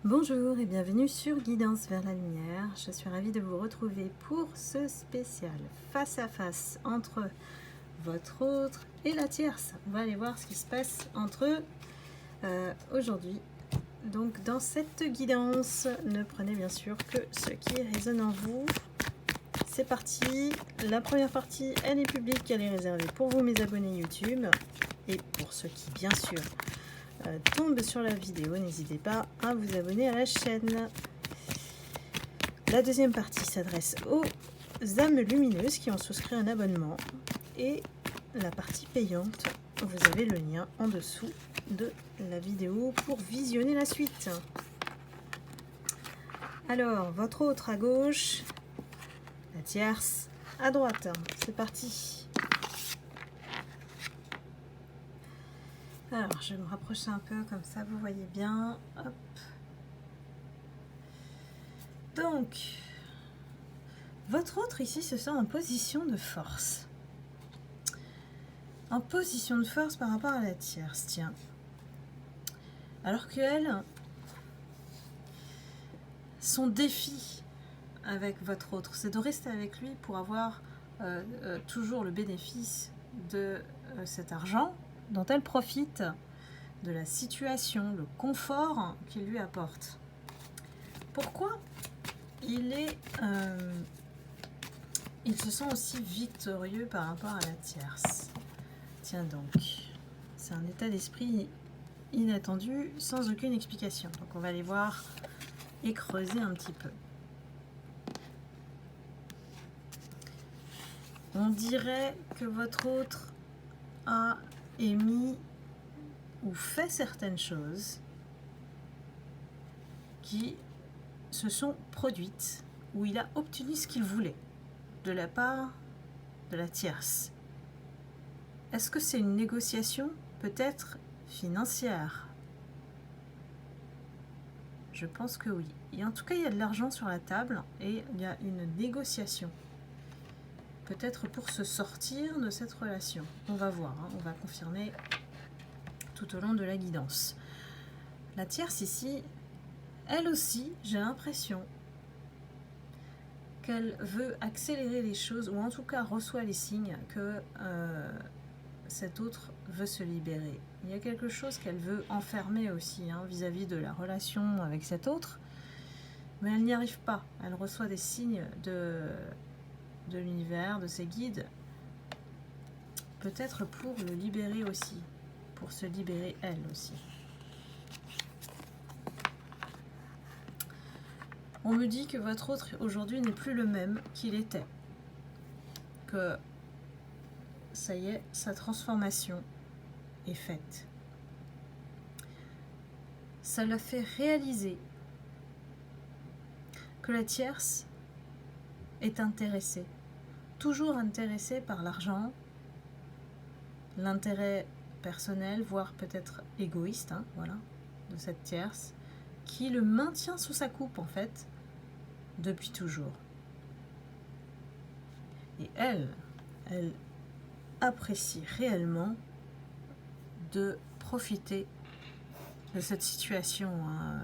Bonjour et bienvenue sur Guidance vers la lumière. Je suis ravie de vous retrouver pour ce spécial face à face entre votre autre et la tierce. On va aller voir ce qui se passe entre eux aujourd'hui. Donc dans cette guidance, ne prenez bien sûr que ce qui résonne en vous. C'est parti. La première partie, elle est publique, elle est réservée pour vous mes abonnés YouTube. Et pour ceux qui bien sûr tombe sur la vidéo, n'hésitez pas à vous abonner à la chaîne. La deuxième partie s'adresse aux âmes lumineuses qui ont souscrit un abonnement, et la partie payante, vous avez le lien en dessous de la vidéo pour visionner la suite. Alors, votre autre à gauche, la tierce à droite. C'est parti. Alors, je vais me rapprocher un peu, comme ça vous voyez bien. Hop. Donc, votre autre ici se sent en position de force. En position de force par rapport à la tierce, tiens. Alors qu'elle, son défi avec votre autre, c'est de rester avec lui pour avoir toujours le bénéfice de cet argent dont elle profite, de la situation, le confort qu'il lui apporte. Pourquoi il se sent aussi victorieux par rapport à la tierce? Tiens donc, c'est un état d'esprit inattendu, sans aucune explication. Donc on va aller voir et creuser un petit peu. On dirait que votre autre a émis ou fait certaines choses qui se sont produites, où il a obtenu ce qu'il voulait de la part de la tierce. Est-ce que c'est une négociation peut-être financière? Je pense que oui. Et en tout cas, il y a de l'argent sur la table et il y a une négociation. Peut-être pour se sortir de cette relation. On va voir, hein, on va confirmer tout au long de la guidance. La tierce ici, elle aussi, j'ai l'impression qu'elle veut accélérer les choses, ou en tout cas reçoit les signes que cet autre veut se libérer. Il y a quelque chose qu'elle veut enfermer aussi, hein, vis-à-vis de la relation avec cet autre, mais elle n'y arrive pas. Elle reçoit des signes de l'univers, de ses guides, peut-être pour le libérer aussi, pour se libérer elle aussi. On me dit que votre autre aujourd'hui n'est plus le même qu'il était, que ça y est, sa transformation est faite. Ça l'a fait réaliser que la tierce est intéressée, toujours intéressée par l'argent, l'intérêt personnel, voire peut-être égoïste, hein, voilà, de cette tierce, qui le maintient sous sa coupe en fait, depuis toujours. Et elle apprécie réellement de profiter de cette situation, hein.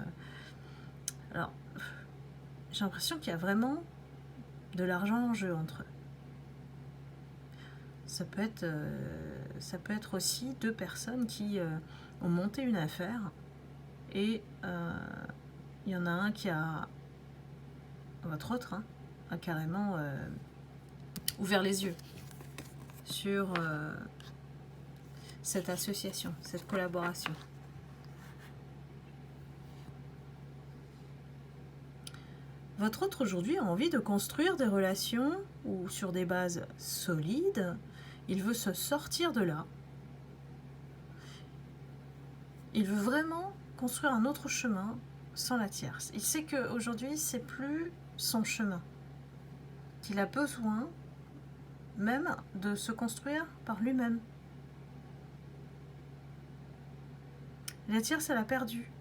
Alors, j'ai l'impression qu'il y a vraiment de l'argent en jeu entre eux. Ça peut être aussi deux personnes qui ont monté une affaire et il y en a un qui a, votre autre, hein, a carrément ouvert les yeux sur cette association, cette collaboration. Votre autre aujourd'hui a envie de construire des relations ou sur des bases solides. Il veut se sortir de là. Il veut vraiment construire un autre chemin sans la tierce. Il sait qu'aujourd'hui, c'est plus son chemin. Qu'il a besoin même de se construire par lui-même. La tierce, elle a perdu.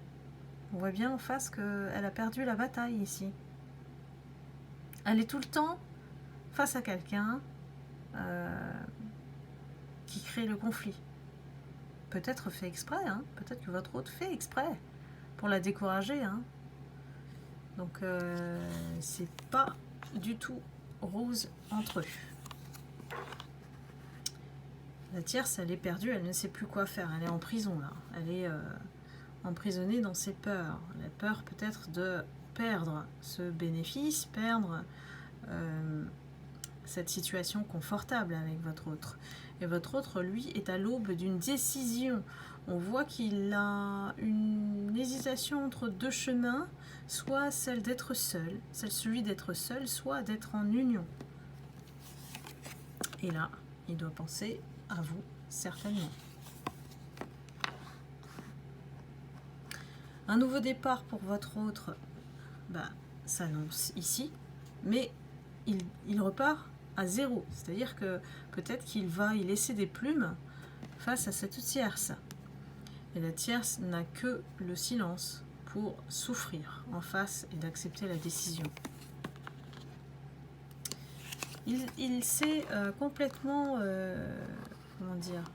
On voit bien en face qu'elle a perdu la bataille ici. Elle est tout le temps face à quelqu'un qui crée le conflit. Peut-être fait exprès, hein, peut-être que votre autre fait exprès pour la décourager, hein, Donc c'est pas du tout rose entre eux. La tierce, elle est perdue, elle ne sait plus quoi faire, elle est en prison là, elle est emprisonnée dans ses peurs. La peur peut-être de perdre ce bénéfice, perdre cette situation confortable avec votre autre. Et votre autre, lui, est à l'aube d'une décision. On voit qu'il a une hésitation entre deux chemins, soit celle d'être seul, celui d'être seul, soit d'être en union. Et là, il doit penser à vous, certainement. Un nouveau départ pour votre autre s'annonce ici, mais il repart à zéro. C'est-à-dire que peut-être qu'il va y laisser des plumes face à cette tierce. Et la tierce n'a que le silence pour souffrir en face et d'accepter la décision. Il s'est complètement comment dire,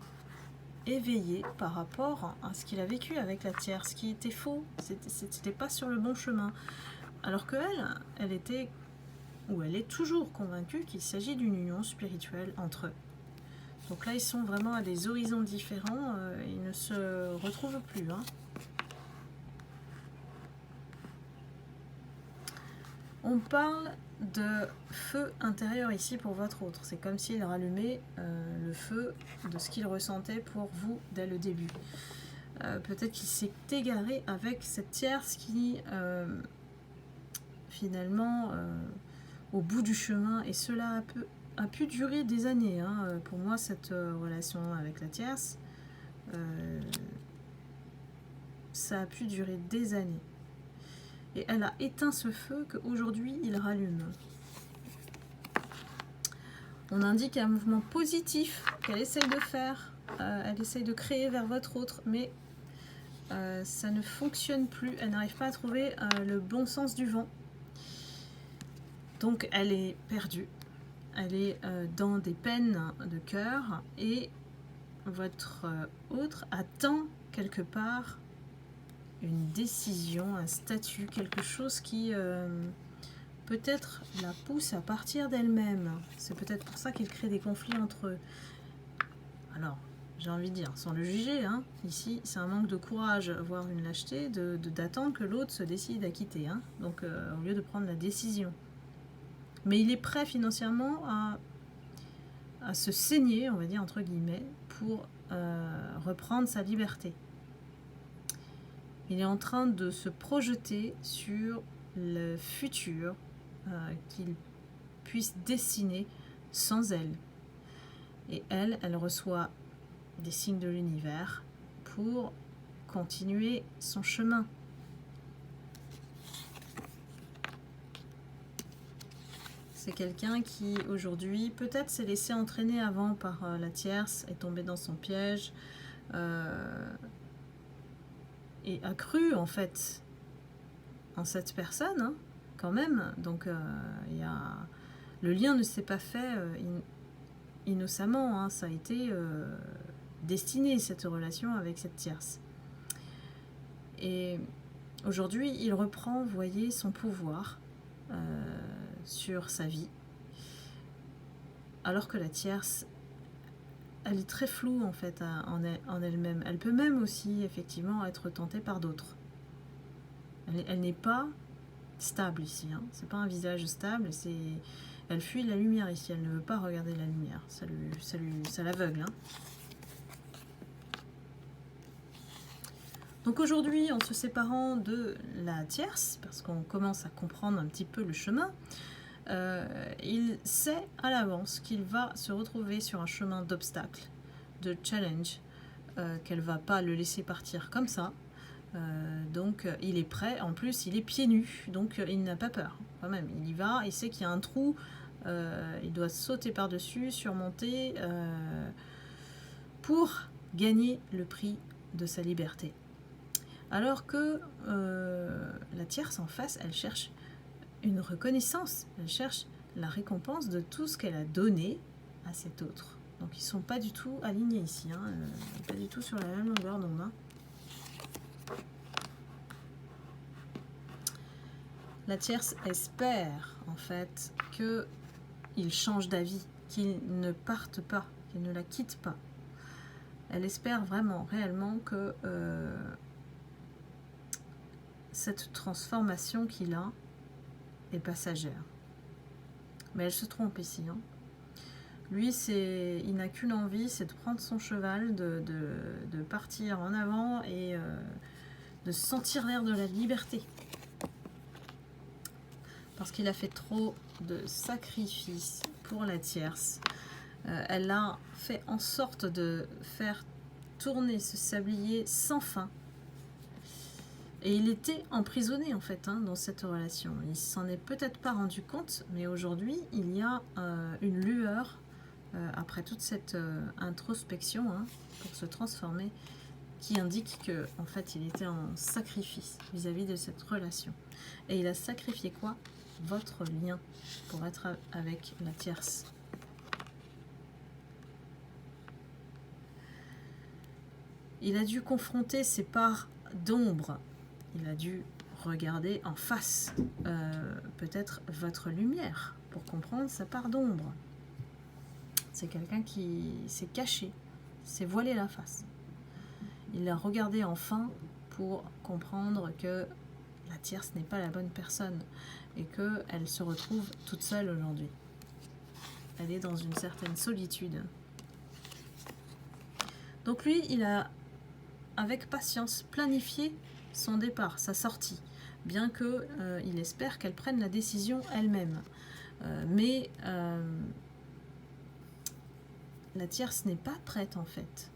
éveillé par rapport à ce qu'il a vécu avec la tierce, qui était faux, c'était pas sur le bon chemin. Alors que elle était, ou elle est toujours convaincue qu'il s'agit d'une union spirituelle entre eux. Donc là, ils sont vraiment à des horizons différents, ils ne se retrouvent plus. On parle de feu intérieur ici pour votre autre. C'est comme s'il rallumait le feu de ce qu'il ressentait pour vous dès le début. Peut-être qu'il s'est égaré avec cette tierce qui, finalement, au bout du chemin, et cela a pu durer des années. Pour moi, cette relation avec la tierce, ça a pu durer des années. Et elle a éteint ce feu qu'aujourd'hui il rallume. On indique un mouvement positif qu'elle essaye de faire. Elle essaye de créer vers votre autre, mais ça ne fonctionne plus. Elle n'arrive pas à trouver le bon sens du vent. Donc elle est perdue. Elle est dans des peines de cœur. Et votre autre attend quelque part une décision, un statut, quelque chose qui peut-être la pousse à partir d'elle-même. C'est peut-être pour ça qu'il crée des conflits entre eux. Alors, j'ai envie de dire, sans le juger, ici, c'est un manque de courage, voire une lâcheté, d'attendre que l'autre se décide à quitter. Donc, au lieu de prendre la décision. Mais il est prêt financièrement à se saigner, on va dire, entre guillemets, pour reprendre sa liberté. Il est en train de se projeter sur le futur qu'il puisse dessiner sans elle. Et elle reçoit des signes de l'univers pour continuer son chemin. C'est quelqu'un qui, aujourd'hui, peut-être s'est laissé entraîner avant par la tierce, est tombé dans son piège, et a cru en fait en cette personne quand même. Donc le lien ne s'est pas fait innocemment, ça a été destiné, cette relation avec cette tierce. Et aujourd'hui il reprend, vous voyez, son pouvoir sur sa vie, alors que la tierce, elle est très floue en fait en elle-même. Elle peut même aussi effectivement être tentée par d'autres. Elle n'est pas stable ici. C'est pas un visage stable. Elle fuit la lumière ici. Elle ne veut pas regarder la lumière. Ça l'aveugle. Donc aujourd'hui, en se séparant de la tierce, parce qu'on commence à comprendre un petit peu le chemin, il sait à l'avance qu'il va se retrouver sur un chemin d'obstacles, de challenge, qu'elle ne va pas le laisser partir comme ça. Donc il est prêt, en plus il est pieds nus, donc il n'a pas peur quand même. Il y va, il sait qu'il y a un trou, il doit sauter par-dessus, surmonter, pour gagner le prix de sa liberté. Alors que la tierce en face, elle cherche une reconnaissance, elle cherche la récompense de tout ce qu'elle a donné à cet autre. Donc ils ne sont pas du tout alignés ici, pas du tout sur la même longueur d'onde. La tierce espère en fait qu'il change d'avis, qu'il ne parte pas, qu'il ne la quitte pas. Elle espère vraiment, réellement que cette transformation qu'il a est passagère. Mais elle se trompe ici. Hein. Lui, il n'a qu'une envie, c'est de prendre son cheval, de partir en avant et de sentir l'air de la liberté. Parce qu'il a fait trop de sacrifices pour la tierce. Elle a fait en sorte de faire tourner ce sablier sans fin. Et il était emprisonné en fait hein, dans cette relation. Il s'en est peut-être pas rendu compte, mais aujourd'hui il y a une lueur après toute cette introspection hein, pour se transformer, qui indique que en fait il était en sacrifice vis-à-vis de cette relation. Et il a sacrifié quoi? Votre lien pour être avec la tierce. Il a dû confronter ses parts d'ombre. Il a dû regarder en face peut-être votre lumière pour comprendre sa part d'ombre. C'est quelqu'un qui s'est caché, s'est voilé la face. Il a regardé enfin pour comprendre que la tierce n'est pas la bonne personne et qu'elle se retrouve toute seule aujourd'hui. Elle est dans une certaine solitude. Donc lui, il a, avec patience, planifié son départ, sa sortie, bien que il espère qu'elle prenne la décision elle-même. Mais la tierce n'est pas prête en fait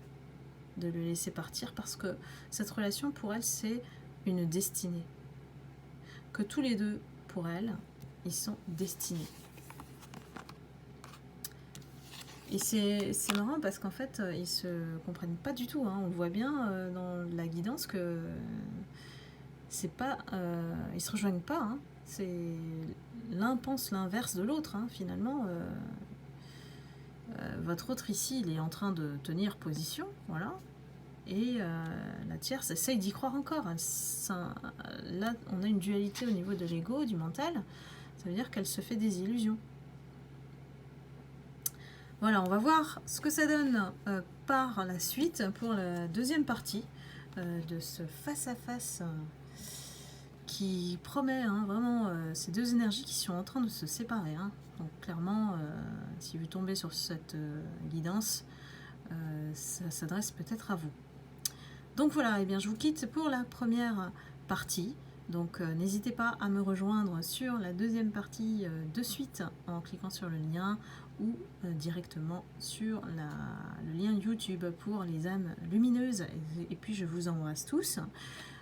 de le laisser partir parce que cette relation pour elle c'est une destinée. Que tous les deux pour elle, ils sont destinés. Et c'est marrant parce qu'en fait ils se comprennent pas du tout. Hein. On voit bien dans la guidance que c'est pas, ils se rejoignent pas. Hein. C'est l'un pense l'inverse de l'autre. Hein. Finalement, votre autre ici, il est en train de tenir position, voilà. Et la tierce essaye d'y croire encore. Là, on a une dualité au niveau de l'ego, du mental. Ça veut dire qu'elle se fait des illusions. Voilà, on va voir ce que ça donne par la suite pour la deuxième partie de ce face-à-face qui promet hein, vraiment ces deux énergies qui sont en train de se séparer. Hein. Donc clairement, si vous tombez sur cette guidance, ça s'adresse peut-être à vous. Donc voilà, eh bien, je vous quitte pour la première partie. Donc n'hésitez pas à me rejoindre sur la deuxième partie de suite en cliquant sur le lien ou directement sur le lien YouTube pour les âmes lumineuses. Et puis je vous embrasse tous.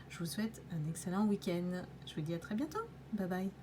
Je vous souhaite un excellent week-end. Je vous dis à très bientôt. Bye bye.